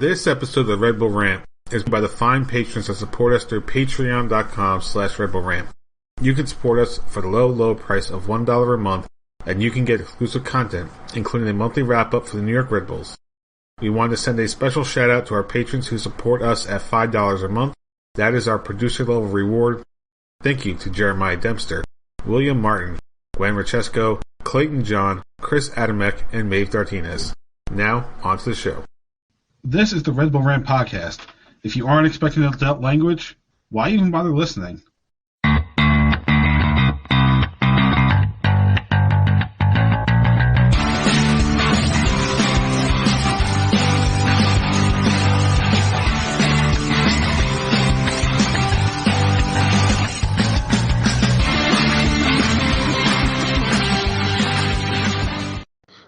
This episode of the Red Bull Rant is by the fine patrons that support us through patreon.com/Red Bull Rant. You can support us for the low price of $1 a month, and you can get exclusive content, including a monthly wrap-up for the New York Red Bulls. We want to send a special shout-out to our patrons who support us at $5 a month. That is our producer-level reward. Thank you to Jeremiah Dempster, William Martin, Gwen Rachesco, Clayton John, Chris Adamek, and Maeve Dartinez. Now, on to the show. This is the Red Bull Rant podcast. If you aren't expecting adult language, why even bother listening?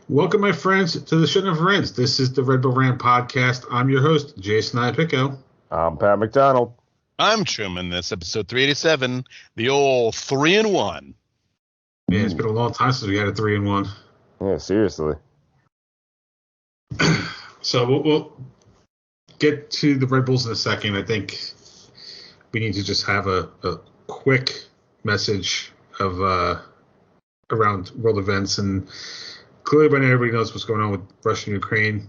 Welcome, my friends, to the Shouldn't Have Rants. This is the Red Bull Rant podcast. I'm your host, Jason Iapicco. I'm Pat McDonald. I'm Truman. This episode 387, the old 3-1. Yeah, it's been a long time since we had a 3-1. Yeah, seriously. So we'll get to the Red Bulls in a second. I think we need to just have a quick message of around world events, and clearly by now everybody knows what's going on with Russia and Ukraine.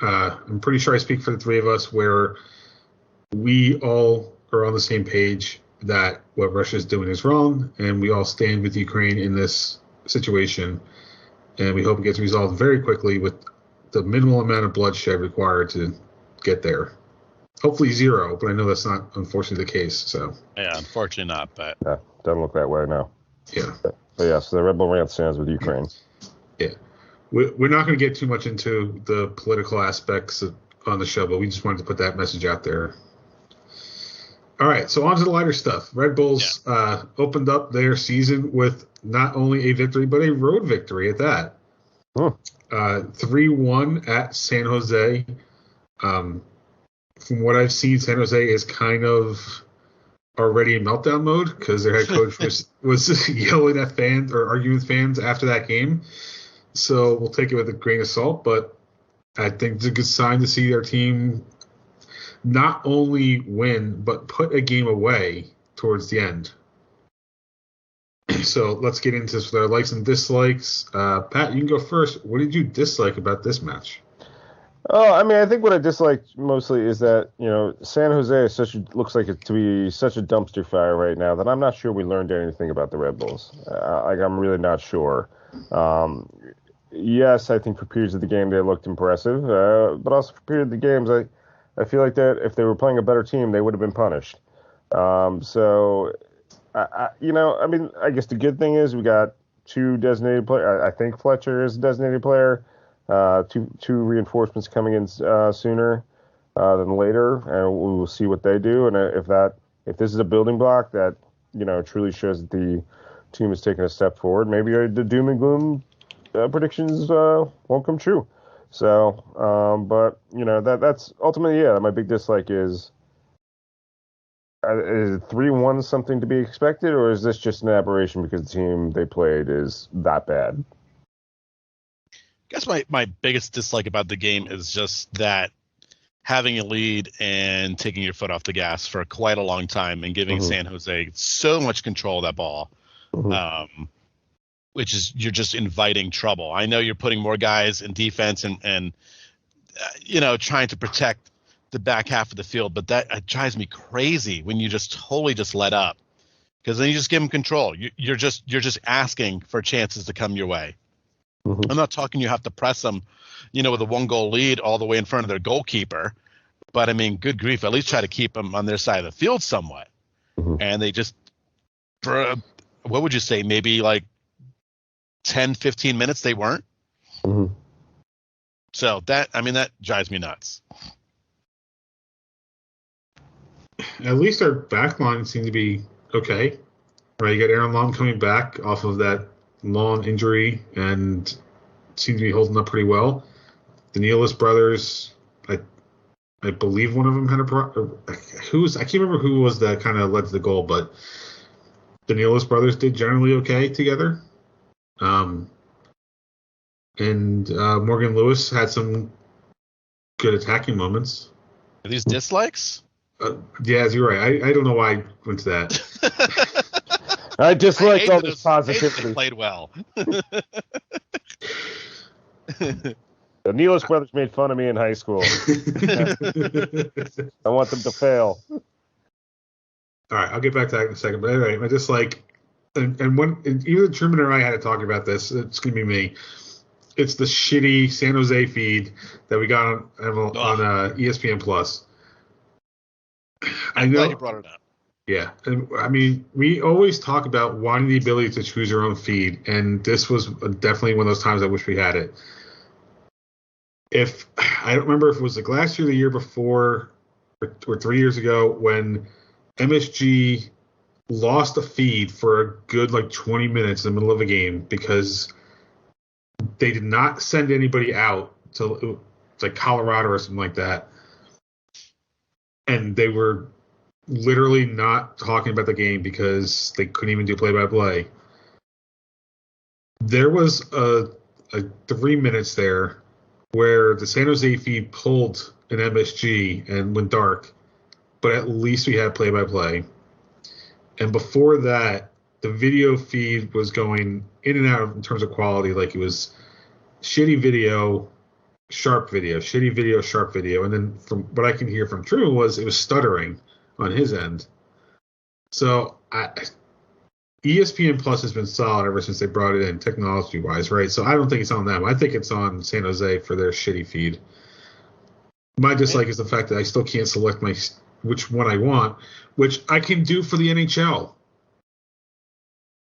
I'm pretty sure I speak for the three of us where we all are on the same page that what Russia is doing is wrong, and we all stand with Ukraine in this situation, and we hope it gets resolved very quickly with the minimal amount of bloodshed required to get there. Hopefully zero, but I know that's not unfortunately the case. So yeah, unfortunately not, but yeah, doesn't look that way now. Yeah. But yeah, so the Red Bull Rant stands with Ukraine. Yeah. We're not going to get too much into the political aspects on the show, but we just wanted to put that message out there. All right, so on to the lighter stuff. Red Bulls opened up their season with not only a victory, but a road victory at that. 3-1 at San Jose. From what I've seen, San Jose is kind of already in meltdown mode because their head coach was yelling at fans or arguing with fans after that game. So we'll take it with a grain of salt, but I think it's a good sign to see their team not only win, but put a game away towards the end. So let's get into this with our likes and dislikes. Pat, you can go first. What did you dislike about this match? Oh, I mean, I think what I disliked mostly is that, San Jose looks like it to be such a dumpster fire right now that I'm not sure we learned anything about the Red Bulls. I'm really not sure. Yes, I think for periods of the game they looked impressive, but also for periods of the games, I feel like that if they were playing a better team, they would have been punished. I guess the good thing is we got two designated players. I think Fletcher is a designated player. Two reinforcements coming in sooner than later, and we will see what they do. And if this is a building block that truly shows that the team is taking a step forward, maybe the doom and gloom predictions won't come true. So, but that's ultimately my big dislike is 3-1 something to be expected, or is this just an aberration because the team they played is that bad? I guess my biggest dislike about the game is just that having a lead and taking your foot off the gas for quite a long time and giving San Jose so much control of that ball, which is you're just inviting trouble. I know you're putting more guys in defense and trying to protect the back half of the field, but that drives me crazy when you just totally just let up, because then you just give them control. You're just asking for chances to come your way. I'm not talking you have to press them, with a 1-goal lead all the way in front of their goalkeeper. But, I mean, good grief, at least try to keep them on their side of the field somewhat. And they just, for, what would you say, maybe like 10, 15 minutes they weren't? So that drives me nuts. At least our back line seemed to be okay. Right, you got Aaron Long coming back off of that long injury and seemed to be holding up pretty well. The Nealis brothers, I believe one of them had I can't remember who was that kind of led to the goal, but the Nealis brothers did generally okay together. And Morgan Lewis had some good attacking moments. Are these dislikes? Yeah, you're right. I don't know why I went to that. I disliked all this I hate that positivity. they played well. The Nealis brothers made fun of me in high school. I want them to fail. All right, I'll get back to that in a second. But anyway, I just like, and either Truman or I had to talk about this. It's gonna be me. It's the shitty San Jose feed that we got on ESPN Plus. I'm glad you brought it up. Yeah, and I mean, we always talk about wanting the ability to choose your own feed, and this was definitely one of those times I wish we had it. If I don't remember if it was like last year, the year before, or 3 years ago, when MSG lost a feed for a good like 20 minutes in the middle of a game because they did not send anybody out to like Colorado or something like that, and they were literally not talking about the game because they couldn't even do play-by-play. There was a 3 minutes there where the San Jose feed pulled an MSG and went dark, but at least we had play-by-play. And before that, the video feed was going in and out in terms of quality. Like it was shitty video, sharp video, shitty video, sharp video. And then from what I can hear from Truman was it was stuttering on his end. So ESPN Plus has been solid ever since they brought it in technology-wise, right? So I don't think it's on them. I think it's on San Jose for their shitty feed. My dislike is the fact that I still can't select which one I want, which I can do for the NHL.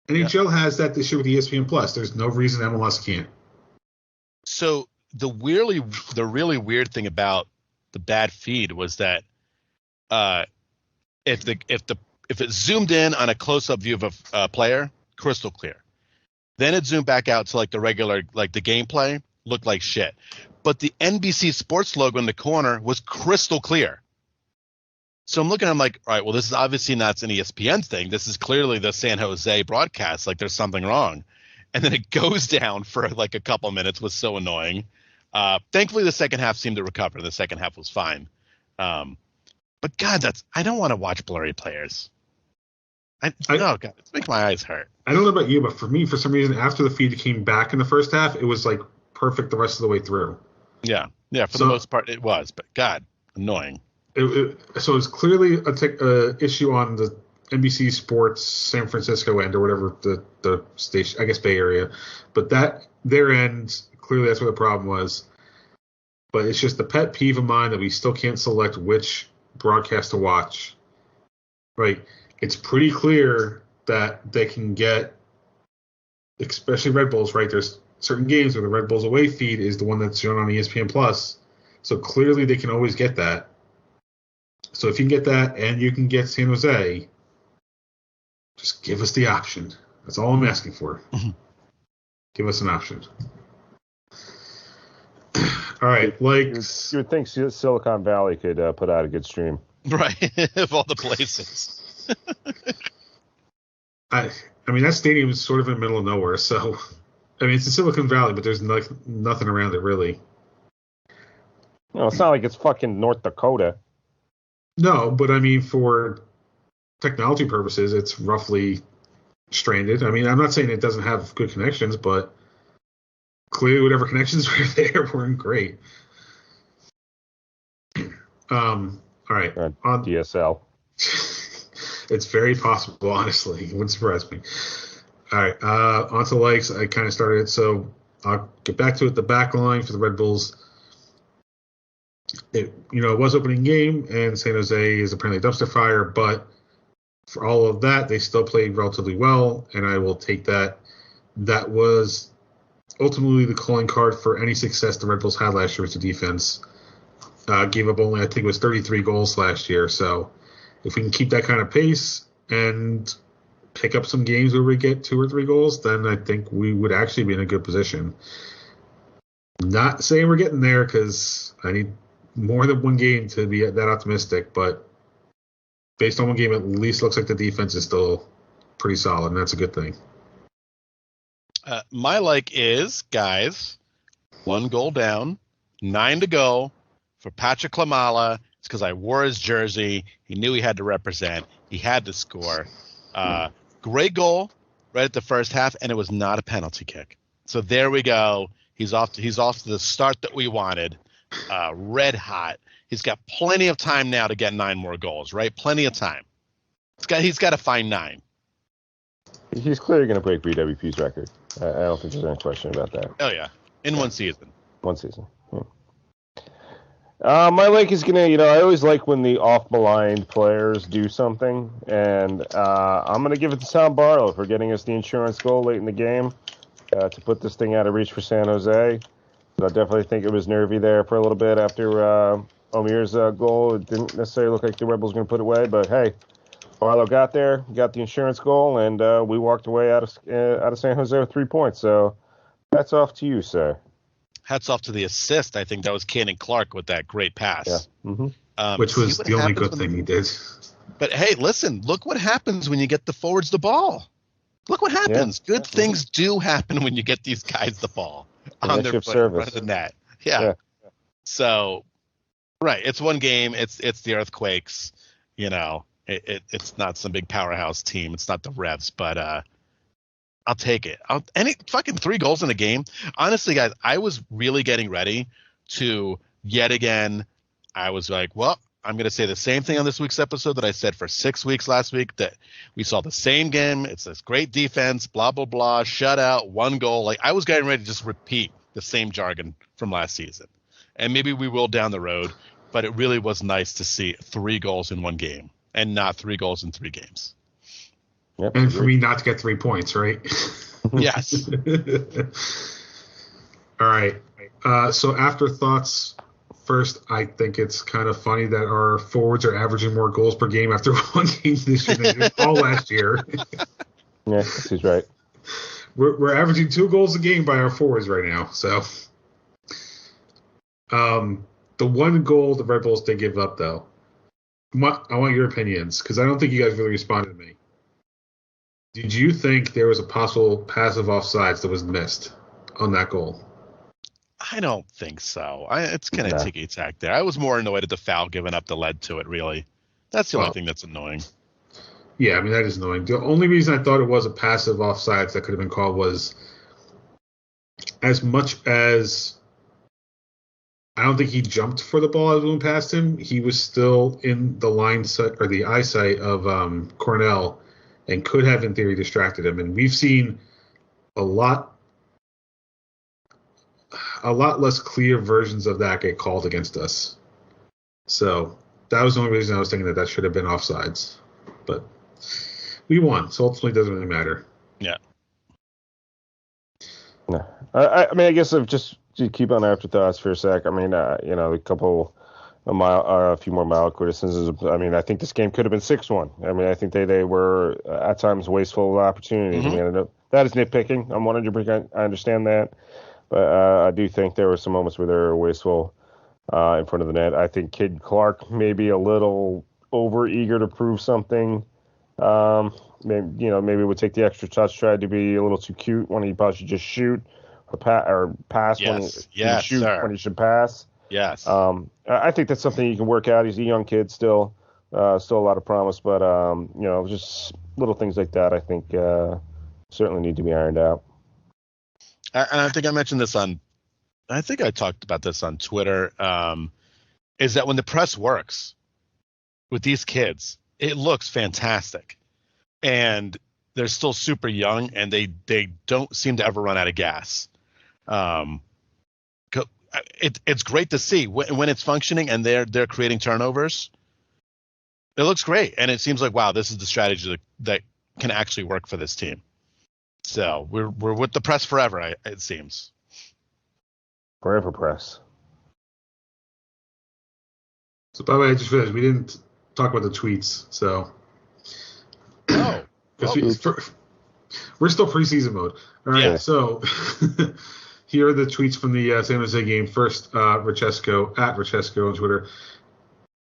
NHL has that this year with ESPN Plus. There's no reason MLS can't. So the really weird thing about the bad feed was that if it zoomed in on a close-up view of a player, crystal clear. Then it zoomed back out to like the regular, like the gameplay looked like shit. But the NBC Sports logo in the corner was crystal clear. So I'm looking, I'm like, all right, well, this is obviously not an ESPN thing. This is clearly the San Jose broadcast. Like there's something wrong. And then it goes down for like a couple minutes. Was so annoying. Thankfully, the second half seemed to recover. The second half was fine. But God, I don't want to watch blurry players. God, it's making my eyes hurt. I don't know about you, but for me, for some reason, after the feed came back in the first half, it was like perfect the rest of the way through. Yeah, for the most part, it was. But God, annoying. So it's clearly a issue on the NBC Sports San Francisco end or whatever the station, I guess Bay Area, but that their end clearly that's where the problem was. But it's just the pet peeve of mine that we still can't select which broadcast to watch. Right? It's pretty clear that they can get, especially Red Bulls. Right? There's certain games where the Red Bulls away feed is the one that's shown on ESPN Plus. So clearly they can always get that. So if you can get that and you can get San Jose, just give us the option. That's all I'm asking for. Mm-hmm. Give us an option. All right, like you would think Silicon Valley could put out a good stream, right? Of all the places. I mean that stadium is sort of in the middle of nowhere, so I mean it's in Silicon Valley, but there's nothing around it really. No, it's not like it's fucking North Dakota. No, but I mean, for technology purposes, it's roughly stranded. I mean, I'm not saying it doesn't have good connections, but clearly whatever connections were there weren't great. All right. On DSL. It's very possible, honestly. It wouldn't surprise me. All right. On to likes. I kind of started it, so I'll get back to it. The back line for the Red Bulls. It was opening game, and San Jose is apparently a dumpster fire, but for all of that, they still played relatively well, and I will take that. That was ultimately the calling card for any success the Red Bulls had last year was the defense. Gave up only, I think it was 33 goals last year, so if we can keep that kind of pace and pick up some games where we get 2 or 3 goals, then I think we would actually be in a good position. Not saying we're getting there because I need more than one game to be that optimistic, but based on one game, at least looks like the defense is still pretty solid, and that's a good thing. My like is, guys, 1 goal down, 9 to go, for Patrick Klimala. It's because I wore his jersey. He knew he had to represent. He had to score. Great goal right at the first half, and it was not a penalty kick. So there we go. He's off to the start that we wanted. Red hot. He's got plenty of time now to get 9 more goals, right? Plenty of time. He's got to find 9. He's clearly going to break BWP's record. I don't think there's any question about that. Oh, yeah. In one season. One season. My like is going to, I always like when the off-maligned players do something, and I'm going to give it to Tom Barlow for getting us the insurance goal late in the game to put this thing out of reach for San Jose. But I definitely think it was nervy there for a little bit after Omir's goal. It didn't necessarily look like the Red Bulls were going to put it away, but hey, Barlow got there, got the insurance goal, and we walked away out of San Jose with 3 points. So that's off to you, sir. Hats off to the assist. I think that was Cannon Clark with that great pass. Yeah. Mm-hmm. Which was the only good thing he did. But hey, listen, look what happens when you get the forwards the ball. Look what happens. Yeah. Good things do happen when you get these guys the ball on their foot in front of the net. Yeah. So, right. It's one game. It's the Earthquakes. It's not some big powerhouse team. It's not the Revs, but I'll take it. Any fucking 3 goals in a game. Honestly, guys, I was really getting ready to yet again. I was like, well, I'm going to say the same thing on this week's episode that I said for 6 weeks last week, that we saw the same game. It's this great defense, blah, blah, blah, shutout, 1 goal. Like, I was getting ready to just repeat the same jargon from last season. And maybe we will down the road, but it really was nice to see 3 goals in 1 game and not 3 goals in 3 games. Yep, and for me not to get 3 points, right? Yes. All right. So afterthoughts. First, I think it's kind of funny that our forwards are averaging more goals per game after 1 game this year than they did all last year. Yeah, he's right. We're averaging 2 goals a game by our forwards right now. So, the 1 goal the Red Bulls did give up, though. I want your opinions, because I don't think you guys really responded to me. Did you think there was a possible passive offsides that was missed on that goal? I don't think so. It's kind of ticky-tack there. I was more annoyed at the foul giving up the lead to it, really. That's the only thing that's annoying. Yeah, I mean, that is annoying. The only reason I thought it was a passive offsides that could have been called was, as much as I don't think he jumped for the ball as it went past him, he was still in the line sight or the eyesight of Cornell and could have, in theory, distracted him. And we've seen a lot less clear versions of that get called against us. So that was the only reason I was thinking that should have been offsides. But we won, so ultimately it doesn't really matter. Yeah. No. I mean, I guess if just to keep on afterthoughts for a sec, I mean, a few more mild criticisms. I mean, I think this game could have been 6-1. I mean, I think they were at times wasteful of opportunities. Mm-hmm. I mean, that is nitpicking. I'm 100%. I understand that. But I do think there were some moments where they were wasteful in front of the net. I think Kid Clark may be a little over-eager to prove something. Maybe would take the extra touch, tried to be a little too cute when he probably should just shoot or pass when he should pass. Yes. I think that's something you can work out. He's a young kid still a lot of promise. But, just little things like that I think certainly need to be ironed out. And I think I mentioned this I think I talked about this on Twitter, is that when the press works with these kids, it looks fantastic. And they're still super young, and they don't seem to ever run out of gas. It's great to see when it's functioning and they're creating turnovers. It looks great, and it seems like, wow, this is the strategy that can actually work for this team. So we're with the press forever, it seems. Forever press. So by the way, I just realized we didn't talk about the tweets. So we're still preseason mode. All right. Yeah. So here are the tweets from the San Jose game. First, Rachesco on Twitter.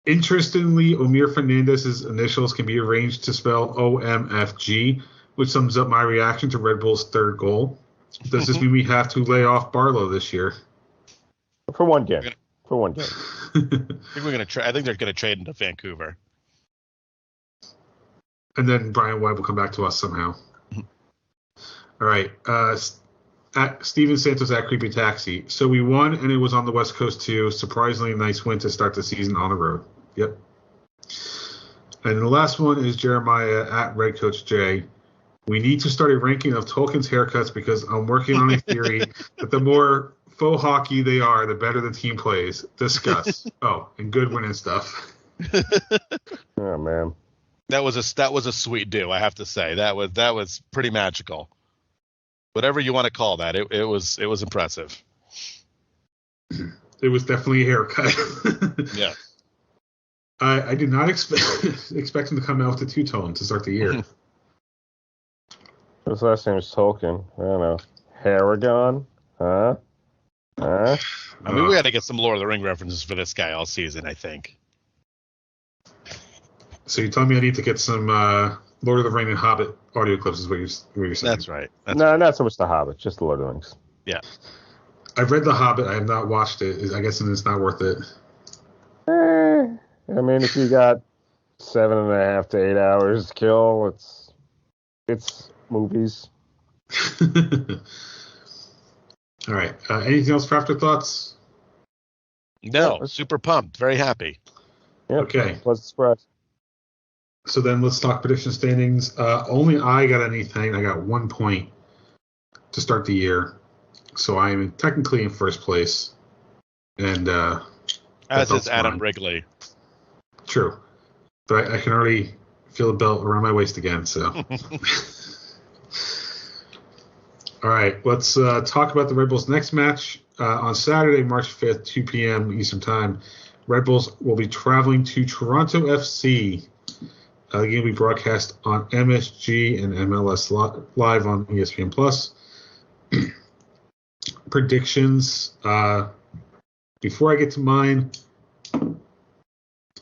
Interestingly, Omir Fernandez's initials can be arranged to spell OMFG, which sums up my reaction to Red Bull's 3rd goal. Does this mean we have to lay off Barlow this year? For one game. I think they're gonna trade into Vancouver. And then Brian White will come back to us somehow. All right. At Steven Santos at Creepy Taxi. So we won, and it was on the West Coast too. Surprisingly nice win to start the season on the road. Yep. And the last one is Jeremiah at Red Coach J. We need to start a ranking of Tolkien's haircuts because I'm working on a theory that the more faux hockey they are, the better the team plays. Discuss. Oh, and Goodwin and stuff. Oh man, that was a sweet do. I have to say that was pretty magical. Whatever you want to call that, it was impressive. It was definitely a haircut. Yeah. I did not expect him to come out with the two-tone to start the year. His last name is Tolkien. I don't know. Haragon? Huh? I mean, we got to get some Lord of the Ring references for this guy all season, I think. So you're telling me I need to get some Lord of the Ring and Hobbit audio clips is what you're saying? That's right. Not so much the Hobbit, just the Lord of the Rings. Yeah. I've read The Hobbit. I have not watched it. I guess it's not worth it. I mean, if you got 7.5 to 8 hours to kill, it's movies. All right. Anything else for afterthoughts? No. Super pumped. Very happy. Yep. Okay. Was a surprise. So then let's talk prediction standings. Only I got anything. I got 1 point to start the year. So I am technically in first place. And as is Adam Wrigley. True. But I can already feel the belt around my waist again. So. All right. Let's talk about the Red Bulls' next match. On Saturday, March 5th, 2 p.m. Eastern Time, Red Bulls will be traveling to Toronto FC. The game will be broadcast on MSG and MLS Live on ESPN+. Predictions. Before I get to mine,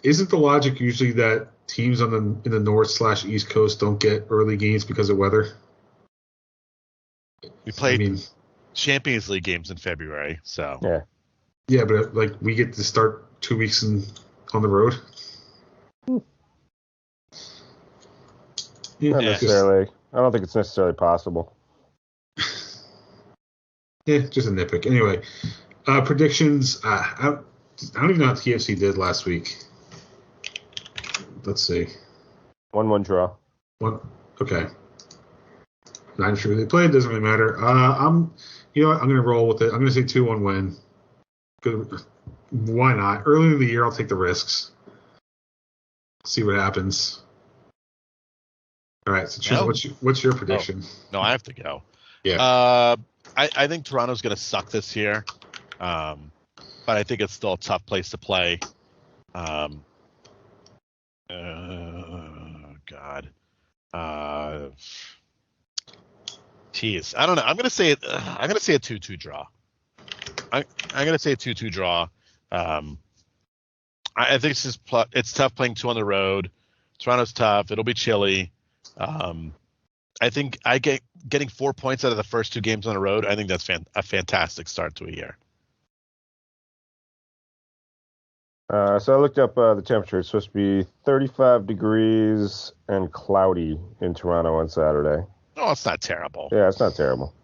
isn't the logic usually that teams in the North/East Coast don't get early games because of weather? We played Champions League games in February, so yeah, but like we get to start 2 weeks on the road. Not necessarily. I don't think it's necessarily possible. Yeah, just a nitpick. Anyway, predictions. I don't even know how TFC did last week. Let's see. 1-1 draw. Okay. Not sure who they played. Doesn't really matter. I'm going to roll with it. I'm going to say 2-1 win. Good. Why not? Early in the year, I'll take the risks. See what happens. All right. So, Truman, what's your prediction? No, I have to go. Yeah. I think Toronto's going to suck this year, but I think it's still a tough place to play. God. Jeez, I don't know. I'm gonna say a 2-2 draw. I'm gonna say a 2-2 draw. I think it's tough playing 2 on the road. Toronto's tough. It'll be chilly. I think getting 4 points out of the first 2 games on the road. I think that's a fantastic start to a year. So I looked up the temperature. It's supposed to be 35 degrees and cloudy in Toronto on Saturday. Oh, it's not terrible. Yeah, it's not terrible.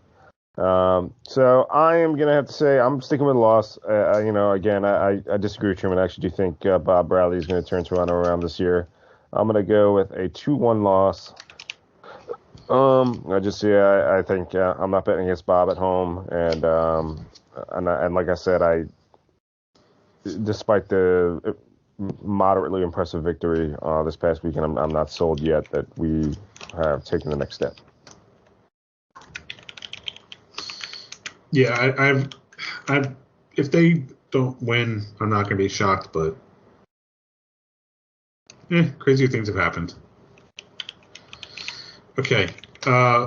So I am going to have to say I'm sticking with a loss. Again, I disagree with Truman. I actually do think Bob Bradley is going to turn Toronto around this year. I'm going to go with a 2-1 loss. I think I'm not betting against Bob at home. And like I said, despite the moderately impressive victory this past weekend, I'm not sold yet that we have taken the next step. Yeah, I've if they don't win, I'm not going to be shocked, but crazier things have happened. Okay,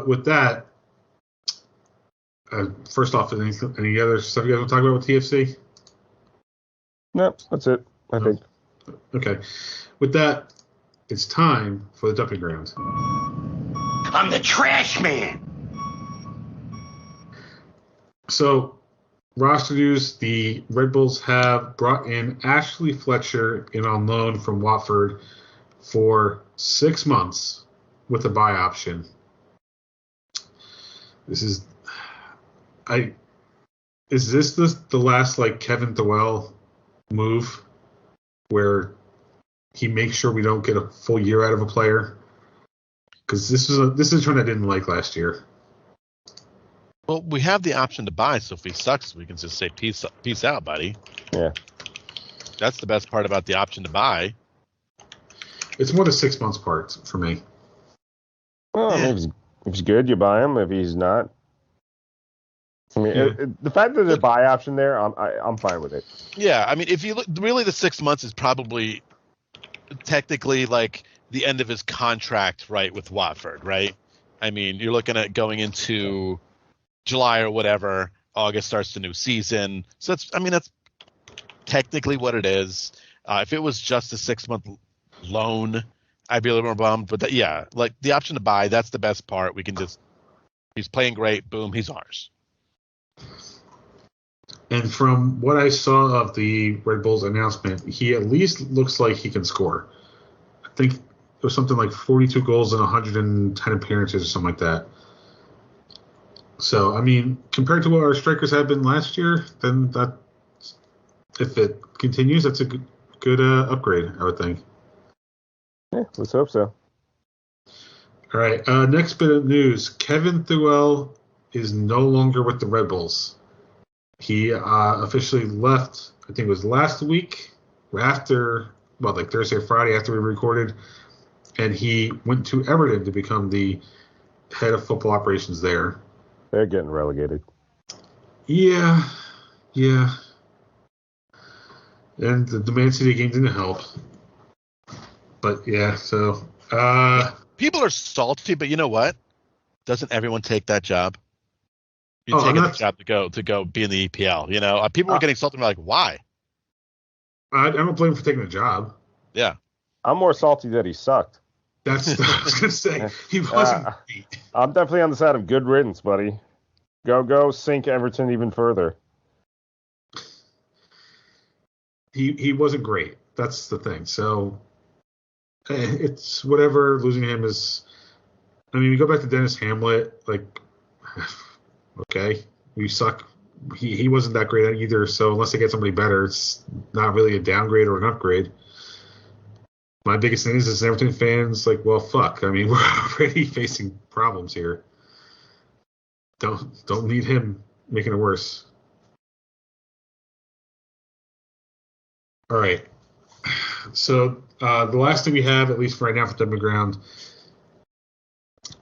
with that, first off, any other stuff you guys want to talk about with TFC? No, that's it, I think. Okay, with that, it's time for the dumping ground. I'm the trash man. So, roster news, the Red Bulls have brought in Ashley Fletcher in on loan from Watford for 6 months with a buy option. Is this the last like Kevin Thuel move where he makes sure we don't get a full year out of a player? Because this is a trend I didn't like last year. Well, we have the option to buy, so if he sucks, we can just say peace out, buddy. Yeah. That's the best part about the option to buy. It's more the 6 months part for me. Well, if he's good, you buy him. If he's not, I mean, the fact that there's a buy option there, I'm fine with it. Yeah, I mean, if you look, really, the 6 months is probably technically like the end of his contract, right, with Watford, right? I mean, you're looking at going into July or whatever. August starts the new season, so that's technically what it is. If it was just a 6 month loan, I'd be a little more bummed. But like the option to buy, that's the best part. We can just, he's playing great, boom, he's ours. And from what I saw of the Red Bulls announcement, he at least looks like he can score. I think it was something like 42 goals and 110 appearances or something like that. So, I mean, compared to what our strikers have been last year, then that, if it continues, that's a good upgrade, I would think. Yeah, let's hope so. All right, next bit of news. Kevin Thuel is no longer with the Red Bulls. He officially left, I think it was last week, after, well, like Thursday or Friday after we recorded, and he went to Everton to become the head of football operations there. They're getting relegated. Yeah. And the Man City game didn't help. But, yeah, so... People are salty, but you know what? Doesn't everyone take that job? You take the job to go be in the EPL, you know? People were getting salty, like, why? I don't blame him for taking the job. Yeah. I'm more salty that he sucked. That's what I was going to say. He wasn't great. I'm definitely on the side of good riddance, buddy. Go sink Everton even further. He wasn't great. That's the thing. So it's whatever. Losing him is. I mean, we go back to Dennis Hamlet. Like, okay, we suck. He wasn't that great either. So unless they get somebody better, it's not really a downgrade or an upgrade. My biggest thing is Everton fans like, well, fuck. I mean, we're already facing problems here. Don't need him making it worse. All right. So the last thing we have, at least for right now, for Dumb Ground,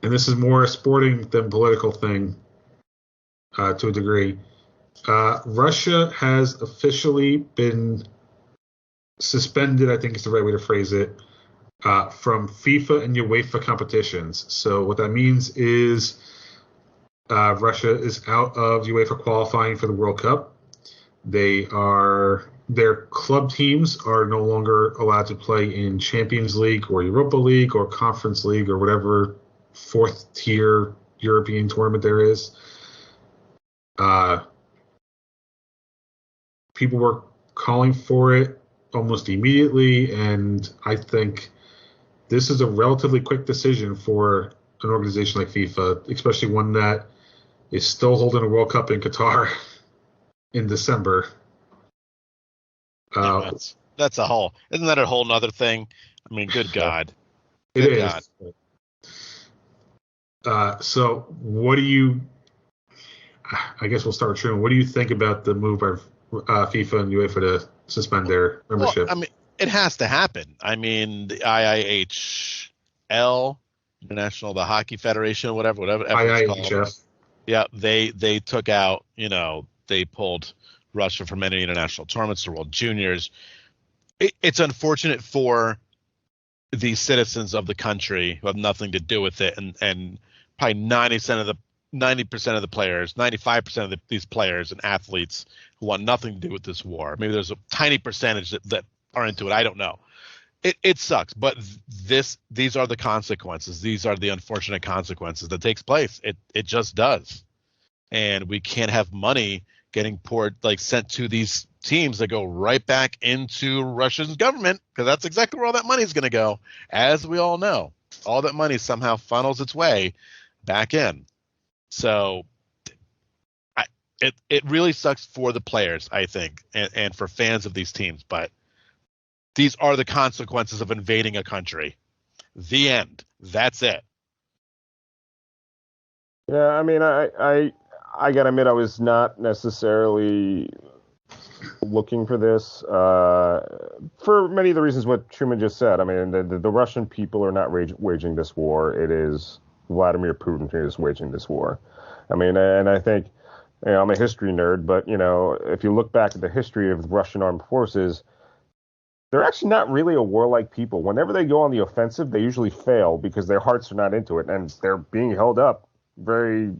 and this is more a sporting than political thing to a degree. Russia has officially been suspended, I think is the right way to phrase it, from FIFA and UEFA competitions. So what that means is Russia is out of UEFA qualifying for the World Cup. Their club teams are no longer allowed to play in Champions League or Europa League or Conference League or whatever fourth tier European tournament there is. People were calling for it almost immediately, and I think this is a relatively quick decision for an organization like FIFA, especially one that is still holding a World Cup in Qatar in December. That's a whole. Isn't that a whole nother thing? I mean, good God. It is. So what do you? I guess we'll start with Truman. What do you think about the move by FIFA and UEFA to suspend their membership? Well, I mean, it has to happen. I mean, the IIHL, International, the Hockey Federation, whatever IIHF. Yeah, they took out. They pulled Russia from any international tournaments, the World Juniors. It's unfortunate for the citizens of the country who have nothing to do with it, and probably 90% of the players, 95% of these players and athletes who want nothing to do with this war. Maybe there's a tiny percentage that are into it. I don't know. It sucks, but these are the consequences. These are the unfortunate consequences that takes place. It just does, and we can't have money getting sent to these teams that go right back into Russia's government, because that's exactly where all that money is going to go. As we all know, all that money somehow funnels its way back in. So it really sucks for the players, I think, and for fans of these teams. But these are the consequences of invading a country. The end. That's it. Yeah, I mean, I gotta admit, I was not necessarily looking for this for many of the reasons what Truman just said. I mean, the Russian people are not waging this war. It is Vladimir Putin who is waging this war. I mean, and I think, I'm a history nerd, but, if you look back at the history of the Russian armed forces, they're actually not really a warlike people. Whenever they go on the offensive, they usually fail because their hearts are not into it, and they're being held up very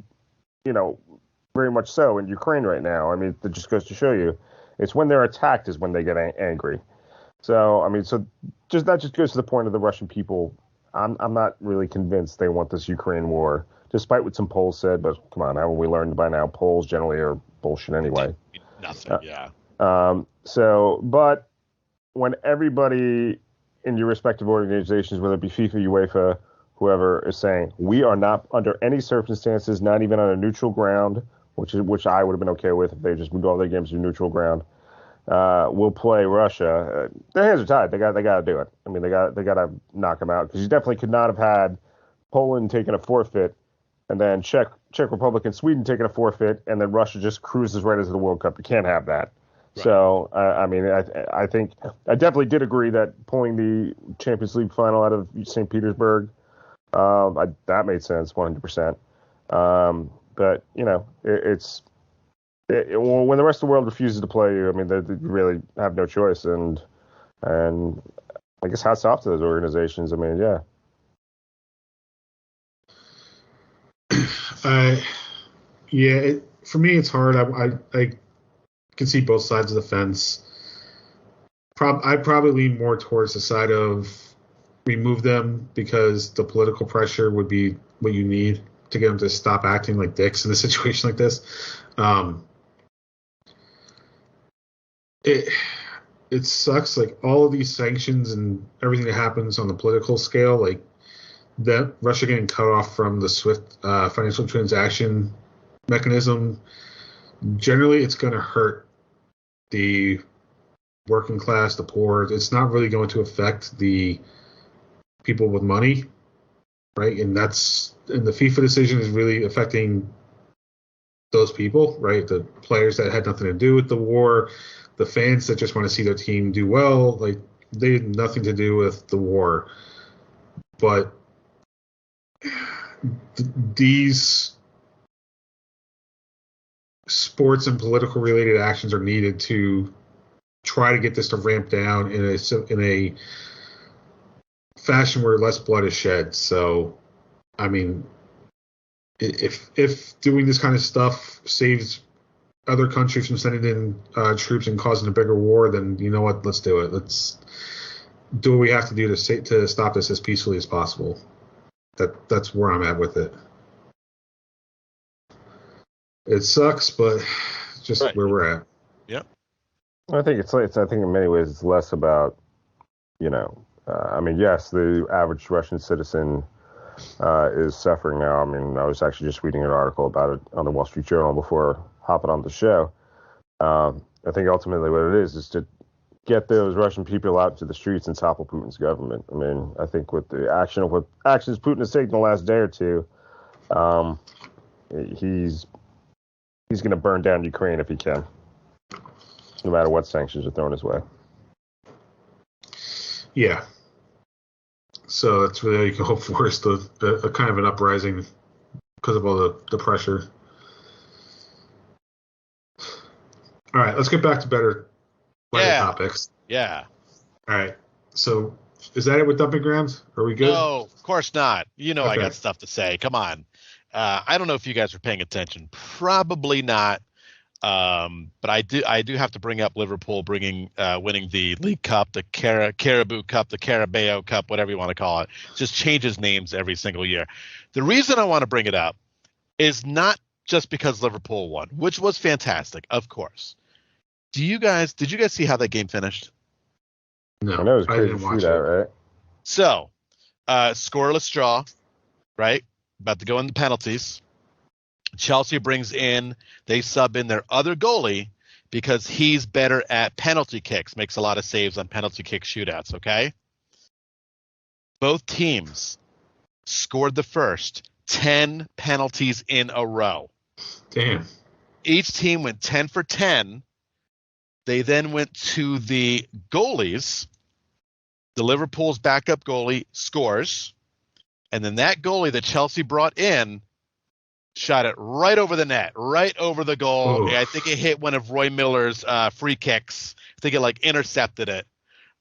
much so in Ukraine right now. I mean, it just goes to show you, it's when they're attacked is when they get angry. So, I mean, that just goes to the point of the Russian people. I'm not really convinced they want this Ukraine war, despite what some polls said. But come on, haven't we learned by now? Polls generally are bullshit anyway. Nothing, yeah. But when everybody in your respective organizations, whether it be FIFA, UEFA, whoever, is saying we are not under any circumstances, not even on a neutral ground, which I would have been okay with if they just moved all their games to neutral ground, we'll play Russia. Their hands are tied. They got to do it. I mean, they got to knock them out, because you definitely could not have had Poland taking a forfeit and then Czech Republic and Sweden taking a forfeit, and then Russia just cruises right into the World Cup. You can't have that. Right. So, I mean, I think I definitely did agree that pulling the Champions League final out of St. Petersburg, that made sense 100%. But, it's when the rest of the world refuses to play you, I mean, they really have no choice. And I guess hats off to those organizations. I mean, yeah. For me, it's hard. I can see both sides of the fence. I probably lean more towards the side of remove them, because the political pressure would be what you need to get them to stop acting like dicks in a situation like this. It sucks. Like, all of these sanctions and everything that happens on the political scale, like that Russia getting cut off from the SWIFT financial transaction mechanism, generally it's going to hurt the working class, the poor. It's not really going to affect the people with money, right? And the FIFA decision is really affecting those people, right? The players that had nothing to do with the war, the fans that just want to see their team do well, like, they had nothing to do with the war. But these sports and political related actions are needed to try to get this to ramp down in a fashion where less blood is shed. So, I mean, if doing this kind of stuff saves other countries from sending in troops and causing a bigger war, then you know what? Let's do it. Let's do what we have to do to stop this as peacefully as possible. That's where I'm at with it. It sucks, but just right. Where we're at. Yep. I think I think in many ways it's less about, I mean, yes, the average Russian citizen is suffering now. I mean, I was actually just reading an article about it on the Wall Street Journal before hopping on the show. I think ultimately what it is to get those Russian people out to the streets and topple Putin's government. I mean, I think with the actions Putin has taken the last day or two, he's going to burn down Ukraine if he can, no matter what sanctions are thrown his way. Yeah. So that's really all you can hope for, is a kind of an uprising because of all the pressure. All right, let's get back to better topics. Yeah. All right. So is that it with dumping grounds? Are we good? No, of course not. Okay. I got stuff to say. Come on. I don't know if you guys are paying attention. Probably not. But I do have to bring up Liverpool winning the League Cup, the Carabao Cup, the Carabao Cup, whatever you want to call it. Just changes names every single year. The reason I want to bring it up is not just because Liverpool won, which was fantastic, of course. Did you guys see how that game finished? No, I know it was I crazy didn't watch shootout, it. right? So, scoreless draw, right? About to go in the penalties. Chelsea they sub in their other goalie because he's better at penalty kicks, makes a lot of saves on penalty kick shootouts, okay? Both teams scored the first 10 penalties in a row. Damn. Each team went 10 for 10. They then went to the goalies. The Liverpool's backup goalie scores. And then that goalie that Chelsea brought in shot it right over the net, right over the goal. Oof. I think it hit one of Roy Miller's free kicks. I think it intercepted it.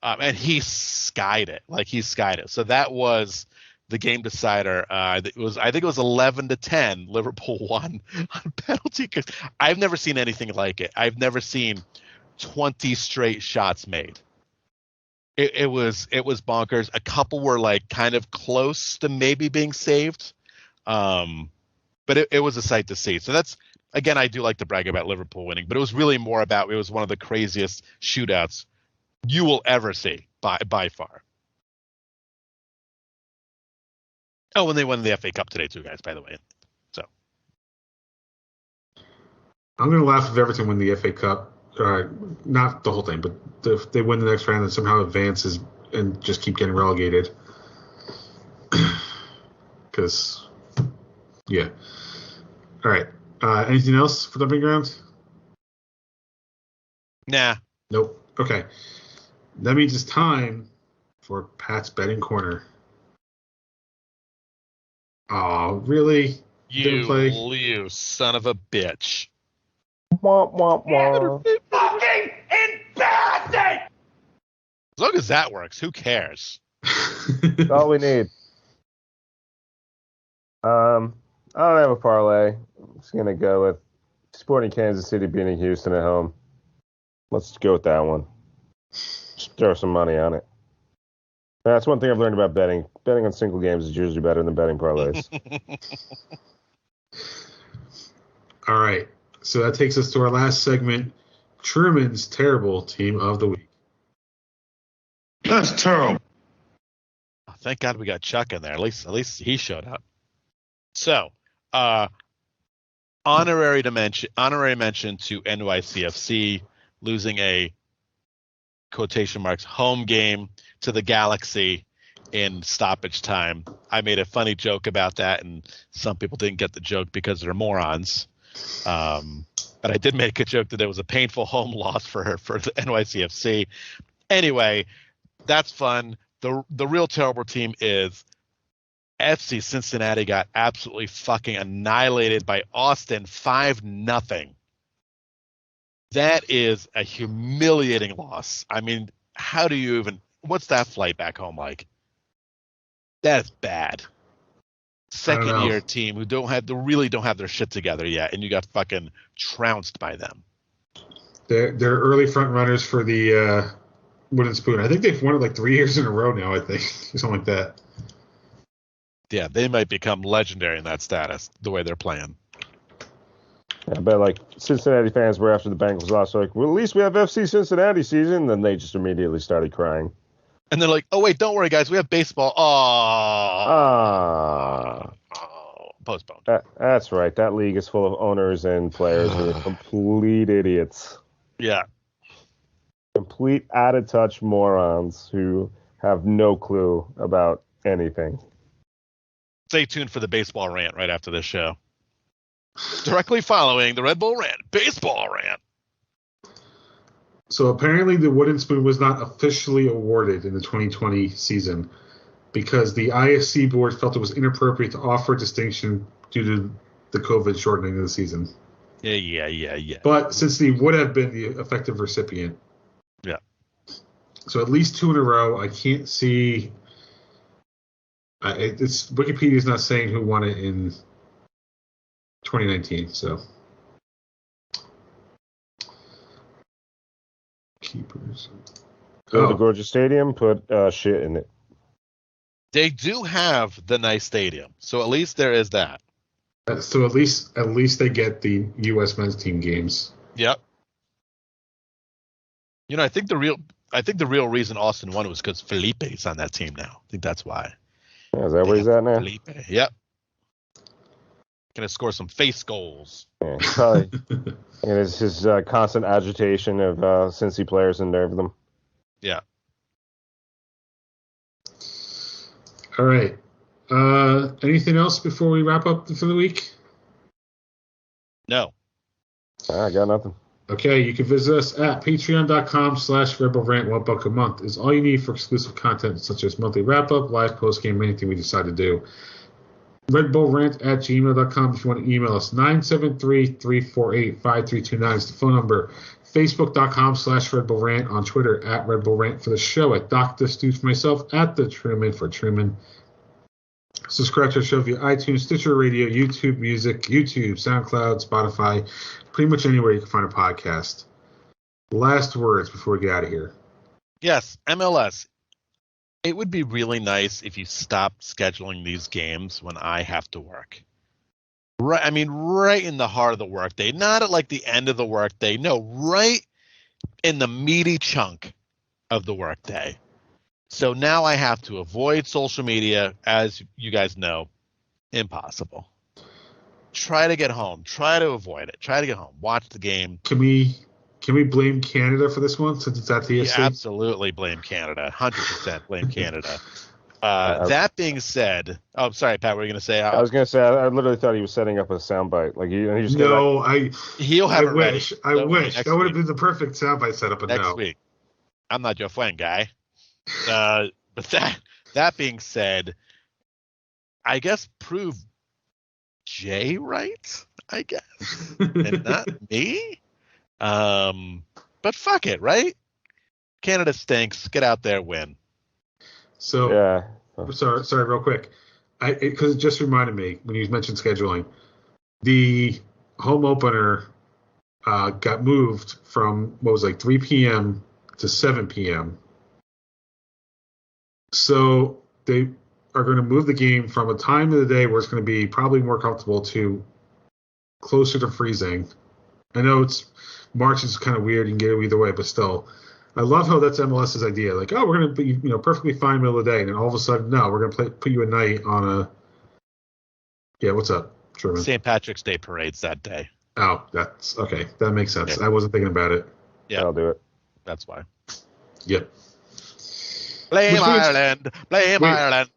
And he skied it. So that was the game decider. I think it was 11-10. Liverpool won on penalty kicks. I've never seen anything like it. I've never seen 20 straight shots made. It was bonkers. A couple were kind of close to maybe being saved, but it was a sight to see. So that's, again, I do like to brag about Liverpool winning, but it was really more about, it was one of the craziest shootouts you will ever see by far. Oh, and they won the FA Cup today too, guys, by the way. So I'm going to laugh if Everton win the FA Cup. Not the whole thing, but if they win the next round and somehow advances and just keep getting relegated. Because, yeah. All right. Anything else for dumping grounds? Nah. Nope. Okay. That means it's time for Pat's betting corner. Oh, really? You son of a bitch. Womp, womp, womp. Fucking embarrassing! As long as that works, who cares? That's all we need. I don't have a parlay. I'm just gonna go with Sporting Kansas City beating Houston at home. Let's go with that one. Just throw some money on it. That's one thing I've learned about betting. Betting on single games is usually better than betting parlays. All right. So that takes us to our last segment, Truman's Terrible Team of the Week. That's terrible. Oh, thank God we got Chuck in there. At least he showed up. So, honorary mention to NYCFC losing a quotation marks home game to the Galaxy in stoppage time. I made a funny joke about that, and some people didn't get the joke because they're morons. But I did make a joke that there was a painful home loss for the NYCFC. Anyway, that's fun. The real terrible team is FC Cincinnati got absolutely fucking annihilated by Austin 5-0. That is a humiliating loss. I mean, how do you what's that flight back home like? That's bad. Second year team who really don't have their shit together yet, and you got fucking trounced by them. They're early front runners for the wooden spoon. I think they've won it 3 years in a row now, I think. Something like that. Yeah, they might become legendary in that status, the way they're playing. Yeah, I bet Cincinnati fans were after the Bengals lost, well, at least we have FC Cincinnati season. Then they just immediately started crying. And they're like, oh, wait, don't worry, guys. We have baseball. Postponed. That's right. That league is full of owners and players who are complete idiots. Yeah. Complete out-of-touch morons who have no clue about anything. Stay tuned for the baseball rant right after this show. Directly following the Red Bull Rant, baseball rant. So apparently the wooden spoon was not officially awarded in the 2020 season because the IFC board felt it was inappropriate to offer distinction due to the COVID shortening of the season. Yeah. But since they would have been the effective recipient. Yeah. So at least 2 in a row. I can't see. Wikipedia's not saying who won it in 2019. So keepers. Go to the gorgeous stadium. Put shit in it. They do have the nice stadium, so at least there is that. So at least they get the U.S. men's team games. Yep. I think the real reason Austin won was because Felipe's on that team now. I think that's why. Yeah, is that where he's at now? Felipe. Yep. Gonna score some face goals. Yeah, probably. And it's his constant agitation of Cincy players unnerve them. Yeah. All right. Anything else before we wrap up for the week? No. I got nothing. Okay, you can visit us at patreon.com/Red Bull Rant. $1 a month is all you need for exclusive content such as monthly wrap-up, live post-game, anything we decide to do. redbullrant@gmail.com if you want to email us. 973-348-5329 is the phone number. Facebook.com/Red Bull Rant. On Twitter at Red Bull Rant for the show. At Dr. Stu for myself. At the Truman for Truman. Subscribe to our show via iTunes, Stitcher Radio, YouTube Music, YouTube, SoundCloud, Spotify, pretty much anywhere you can find a podcast. Last words before we get out of here. Yes, MLS. It would be really nice if you stopped scheduling these games when I have to work. Right, right in the heart of the workday, not at like the end of the workday. No, right in the meaty chunk of the workday. So now I have to avoid social media, as you guys know, impossible. Try to get home. Try to avoid it. Try to get home. Watch the game. Can we blame Canada for this one since it's at the Yeah, ESC? absolutely blame Canada. 100% blame Canada. That being said, I'm sorry, Pat. What were you going to say? I was going to say I literally thought he was setting up a soundbite. Like he just he'll have I it wish. ready. I wish that would have week. been the perfect soundbite setup. But Next no. week. I'm not your friend, guy. But that being said, I guess prove Jay right, I guess, and not me. But fuck it, right? Canada stinks. Get out there, win. So yeah. Sorry, real quick. Because it just reminded me when you mentioned scheduling, the home opener got moved from 3 p.m. to 7 p.m. So they are going to move the game from a time of the day where it's going to be probably more comfortable to closer to freezing. I know March is kind of weird. You can get it either way, but still. I love how that's MLS's idea. Like, oh, we're going to be perfectly fine middle of the day, and then all of a sudden, no, we're going to put you at night on a. Yeah, what's up, Truman? St. Patrick's Day parades that day. Oh, that's okay. That makes sense. Yeah. I wasn't thinking about it. Yeah, I'll do it. That's why. Yep. Blame Ireland. Blame Ireland.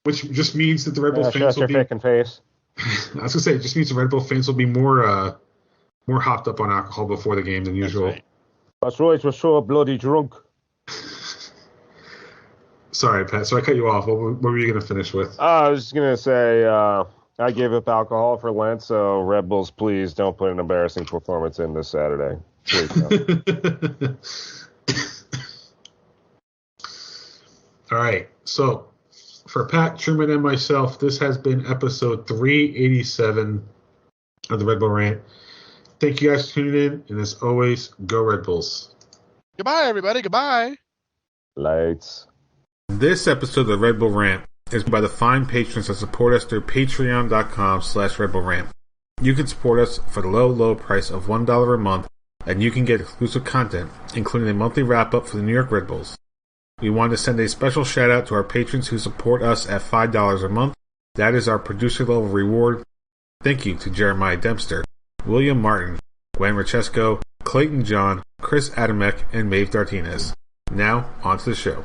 Which just means that the Red Bull fans Shut will your be. fucking face. I was gonna say, it just means the Red Bull fans will be more hopped up on alcohol before the game than usual. Right. That's right. We're so bloody drunk. Sorry, Pat. So I cut you off. What were you gonna finish with? I was just gonna say I gave up alcohol for Lent, so Red Bulls, please don't put an embarrassing performance in this Saturday. Please don't. All right. So for Pat, Truman, and myself, this has been episode 387 of the Red Bull Rant. Thank you guys for tuning in, and as always, go Red Bulls. Goodbye, everybody. Goodbye. Lights. This episode of the Red Bull Rant is by the fine patrons that support us through patreon.com/Red Bull Rant. You can support us for the low price of $1 a month, and you can get exclusive content, including a monthly wrap-up for the New York Red Bulls. We want to send a special shout-out to our patrons who support us at $5 a month. That is our producer-level reward. Thank you to Jeremiah Dempster, William Martin, Gwen Rachesco, Clayton John, Chris Adamek, and Maeve Dartinez. Now, on to the show.